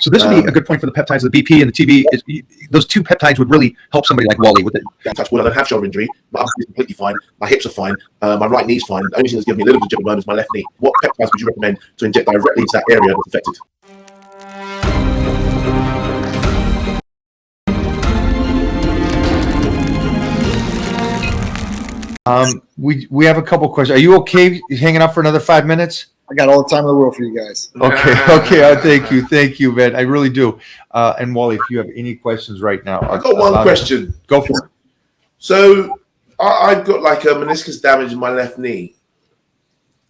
So this would be a good point for the peptides, the BP and the TB. Those two peptides would really help somebody like Wally with it. Touch wood, I don't have shoulder injury. My upper is completely fine. My hips are fine. My right knee's fine. The only thing that's giving me a little bit of jibber is my left knee. What peptides would you recommend to inject directly into that area that's affected? We have a couple questions. Are you okay hanging out for another 5 minutes? I got all the time in the world for you guys. Okay. Thank you, man. I really do. And Wally, if you have any questions right now, I've got one question. Go for it. So I've got like a meniscus damage in my left knee,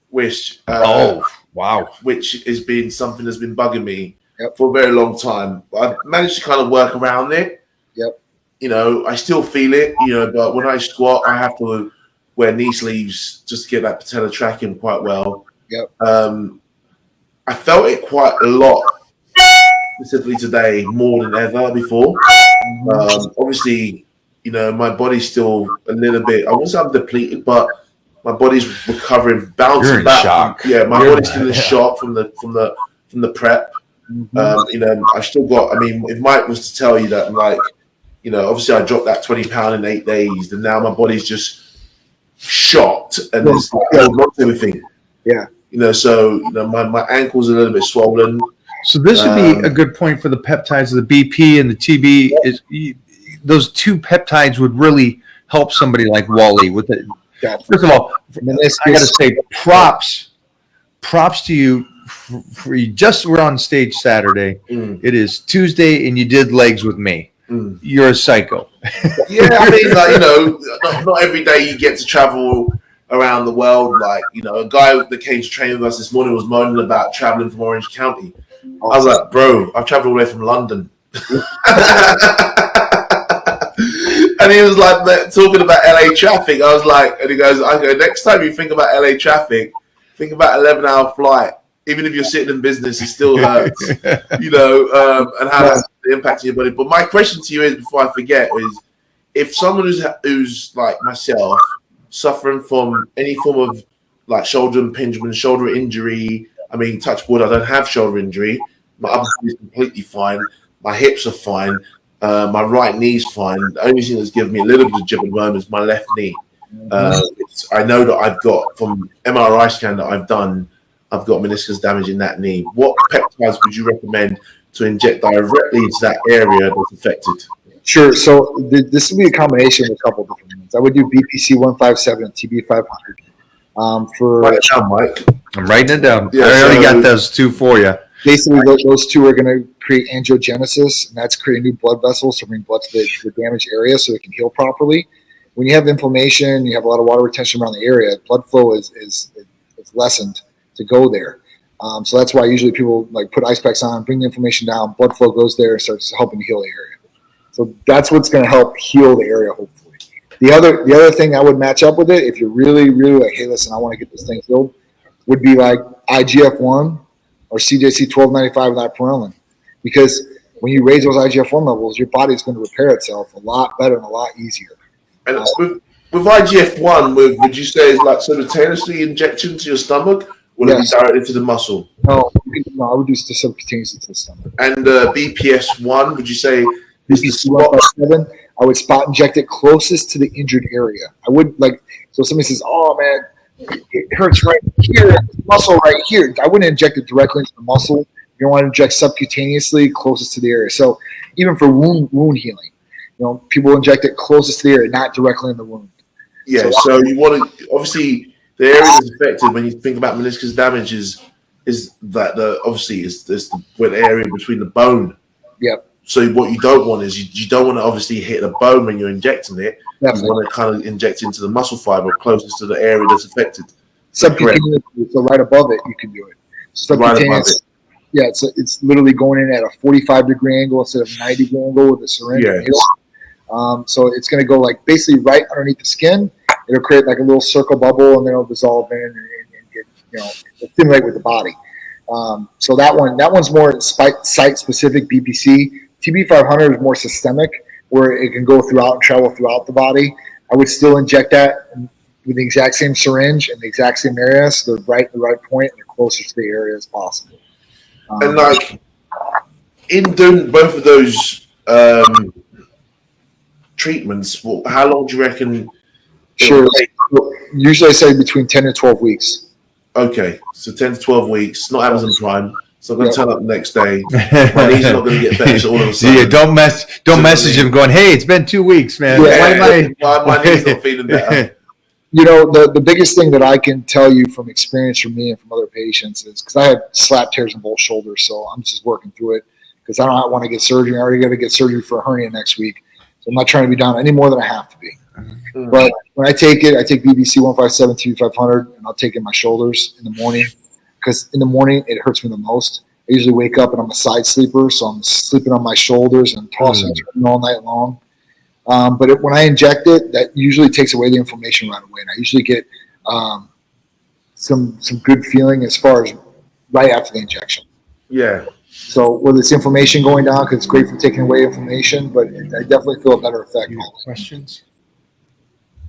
which which has been something that's been bugging me for a very long time. I've managed to kind of work around it. Yep. You know, I still feel it. You know, but when I squat, I have to wear knee sleeves just to get that patella tracking quite well. Yep. I felt it quite a lot, specifically today, more than ever before. Obviously, you know, my body's still a little bit, I won't say I'm depleted, but my body's recovering, bouncing back. Shock. Yeah, my body's still in shock from the prep. You know, I still got, I mean, if Mike was to tell you that, like, you know, obviously I dropped that 20 pound in 8 days, and now my body's just shocked and it's not everything. Yeah. You know, so you know, my ankle's a little bit swollen. So this would be a good point for the peptides, the BP and the TB. Those two peptides would really help somebody like Wally with it. First of all, I got to say props to you. For you just were on stage Saturday. It is Tuesday, and you did legs with me. You're a psycho. Yeah, I mean, like, you know, not every day you get to travel around the world. Like, you know, a guy that came to train with us this morning was moaning about traveling from Orange County. I was like, bro, I've traveled all the way from London. And he was like talking about LA traffic. I was like, and he goes, next time you think about LA traffic, think about 11-hour flight. Even if you're sitting in business, it still hurts, you know, and how that's impacting your body. But my question to you is, before I forget, is if someone who's like myself, suffering from any form of like shoulder impingement, shoulder injury. I mean, touch wood, I don't have shoulder injury. My upper is completely fine. My hips are fine. My right knee's fine. The only thing that's given me a little bit of jib at the moment is my left knee. I know that I've got, from MRI scan that I've done, I've got meniscus damage in that knee. What peptides would you recommend to inject directly into that area that's affected? Sure. So this would be a combination of a couple of different ones. I would do BPC 157 and TB 500. Write it down, Mike. I'm writing it down. Yeah, I already got those two for you. Basically, those two are going to create angiogenesis, and that's creating new blood vessels to bring blood to the damaged area so it can heal properly. When you have inflammation, you have a lot of water retention around the area, blood flow is lessened to go there. So that's why usually people like put ice packs on, bring the inflammation down, blood flow goes there and starts helping to heal the area. So that's what's going to help heal the area, hopefully. The other thing I would match up with it, if you're really, really like, hey, listen, I want to get this thing healed, would be like IGF-1 or CJC 1295 without purellin. Because when you raise those IGF-1 levels, your body's going to repair itself a lot better and a lot easier. And with IGF-1, would you say it's like simultaneously injection to your stomach, or would it be directly to the muscle? No, I would do subcutaneously to the stomach. And BPS-1, would you say is the spot? I would spot inject it closest to the injured area. I would like, so somebody says, oh man, it hurts right here, muscle right here. I wouldn't inject it directly into the muscle. You want to inject subcutaneously closest to the area. So even for wound healing, you know, people inject it closest to the area, not directly in the wound. Yeah, so you want to, obviously, the area that's affected when you think about meniscus damage is that the area between the bone. Yep. So what you don't want is you don't want to obviously hit the bone when you're injecting it. Definitely. You want to kind of inject into the muscle fiber closest to the area that's affected. Subcutaneous, so right above it, you can do it. Subcutaneous, right above it. Yeah, it's literally going in at a 45-degree angle instead of 90-degree angle with a syringe. Yeah. So it's going to go like basically right underneath the skin. It'll create like a little circle bubble, and then it'll dissolve in and get, you know, stimulate with the body. So that one's more site-specific BPC. TB500 is more systemic, where it can go throughout and travel throughout the body. I would still inject that with the exact same syringe in the exact same area, so they're right at the right point and they're closer to the area as possible. And like, in doing both of those treatments, how long do you reckon? Sure. Usually I say between 10 and 12 weeks. Okay, so 10 to 12 weeks, not Amazon Prime. So I'm going to turn up the next day. My knees are not going to get better. So all of a sudden, yeah, don't message him going, "Hey, it's been 2 weeks, man. Yeah, why my knees not feeling better?" The biggest thing that I can tell you from experience from me and from other patients is because I had slap tears in both shoulders, so I'm just working through it because I don't want to get surgery. I already got to get surgery for a hernia next week, so I'm not trying to be down any more than I have to be. Mm-hmm. But when I take BBC 157 T500, and I'll take it in my shoulders in the morning because in the morning it hurts me the most. I usually wake up and I'm a side sleeper, so I'm sleeping on my shoulders and tossing and turning all night long. But when I inject it, that usually takes away the inflammation right away, and I usually get some good feeling as far as right after the injection. Yeah. So whether it's inflammation going down, because it's great for taking away inflammation, but I definitely feel a better effect. Questions?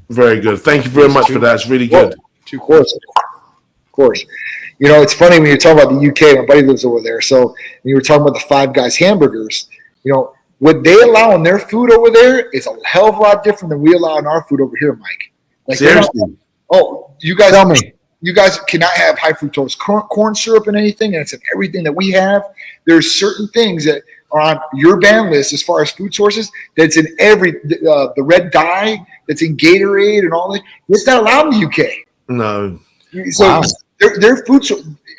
Very good. Thank you very much for that. It's really good. Of course. It's funny when you're talking about the UK. My buddy lives over there. So when you were talking about the Five Guys hamburgers, what they allow in their food over there is a hell of a lot different than we allow in our food over here, Mike. Like, seriously? You guys tell me. You guys cannot have high fructose corn syrup in anything, and it's in everything that we have. There's certain things that are on your ban list as far as food sources that's in the red dye that's in Gatorade and all that. It's not allowed in the UK. No. So their food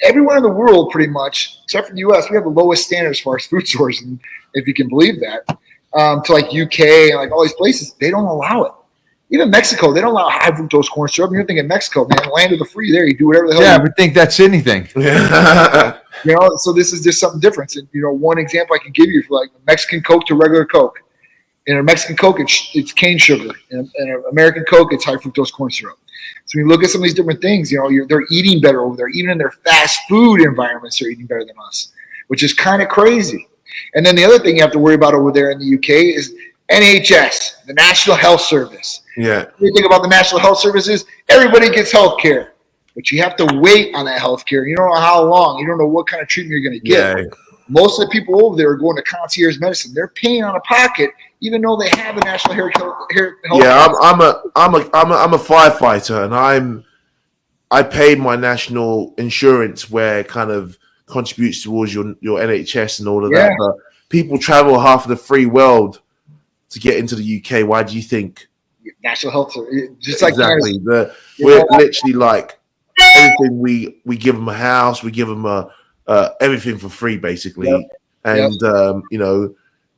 everywhere in the world, pretty much, except for the US, we have the lowest standard as far as food sourcing, if you can believe that. To like UK and like all these places, they don't allow it. Even Mexico, they don't allow high fructose corn syrup. You're thinking Mexico, man, land of the free. There, you do whatever the hell. Yeah, I would think that's anything. So this is just something different. And, one example I can give you for like Mexican Coke to regular Coke. In a Mexican Coke, it's cane sugar. In an American Coke, it's high fructose corn syrup. So when you look at some of these different things, they're eating better over there. Even in their fast food environments, they're eating better than us, which is kind of crazy. And then the other thing you have to worry about over there in the UK is NHS, the National Health Service. Yeah. The thing about the National Health Service is everybody gets health care, but you have to wait on that health care. You don't know how long. You don't know what kind of treatment you're going to get. Yeah. Most of the people over there are going to concierge medicine. They're paying out of pocket, even though they have a national health care. Yeah, I'm a firefighter, and I pay my national insurance where it kind of contributes towards your NHS and all of that. But people travel half of the free world to get into the UK. Why do you think? National health, just like exactly. We're literally like everything. We give them a house, we give them everything for free, basically. Yep. And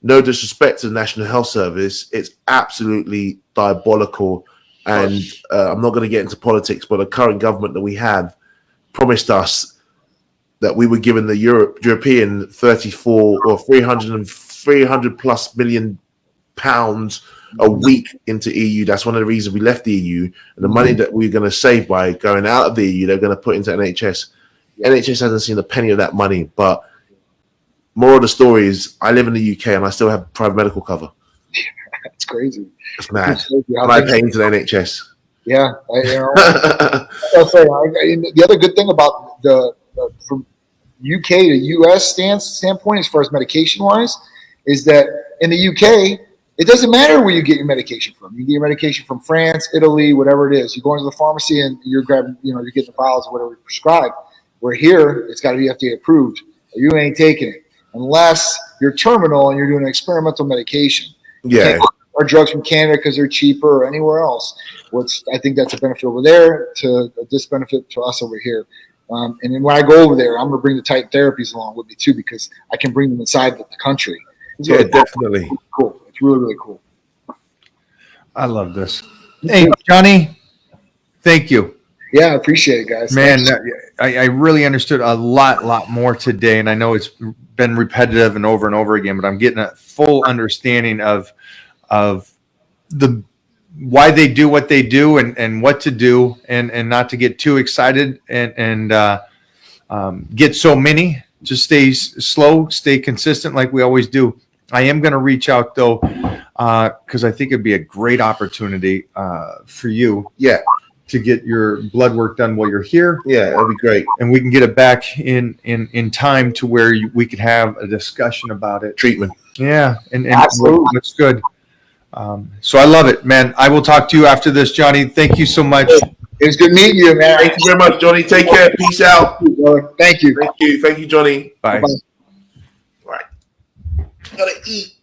no disrespect to the National Health Service, it's absolutely diabolical. And I'm not going to get into politics, but the current government that we have promised us that we were given the European 34 or 300 plus million pounds a week into EU. That's one of the reasons we left the EU. And the money that we're going to save by going out of the EU, they're going to put into NHS. NHS hasn't seen a penny of that money. But more of the story is I live in the UK and I still have private medical cover. That's crazy. It's mad. And I pay into the NHS. Yeah. I'll say, the other good thing about from UK to US standpoint, as far as medication wise, is that in the UK, it doesn't matter where you get your medication from. You get your medication from France, Italy, whatever it is. You go into the pharmacy and you're grabbing, you're getting the vials of whatever you prescribed. Where here, it's got to be FDA approved. You ain't taking it unless you're terminal and you're doing an experimental medication. Yeah. Or drugs from Canada because they're cheaper or anywhere else. Which I think that's a benefit over there to a disbenefit to us over here. And then when I go over there, I'm going to bring the type therapies along with me too because I can bring them inside the country. So yeah, definitely. Really cool. It's really, really cool. I love this. Hey, Johnny, thank you. Yeah, I appreciate it, guys. Man, I really understood a lot more today, and I know it's been repetitive and over again, but I'm getting a full understanding of the why they do what they do and what to do and not to get too excited and get so many. Just stay slow, stay consistent like we always do. I am going to reach out, though, because I think it'd be a great opportunity for you. Yeah. to get your blood work done while you're here. Yeah, that'd be great. And we can get it back in time to where we could have a discussion about it. Treatment. Yeah, and Absolutely. what's good. So I love it, man. I will talk to you after this, Johnny. Thank you so much. It was good meeting you, man. Thank you very much, Johnny. Take care. Peace out. Thank you. Thank you. Thank you, Johnny. Bye. Right. Gotta eat.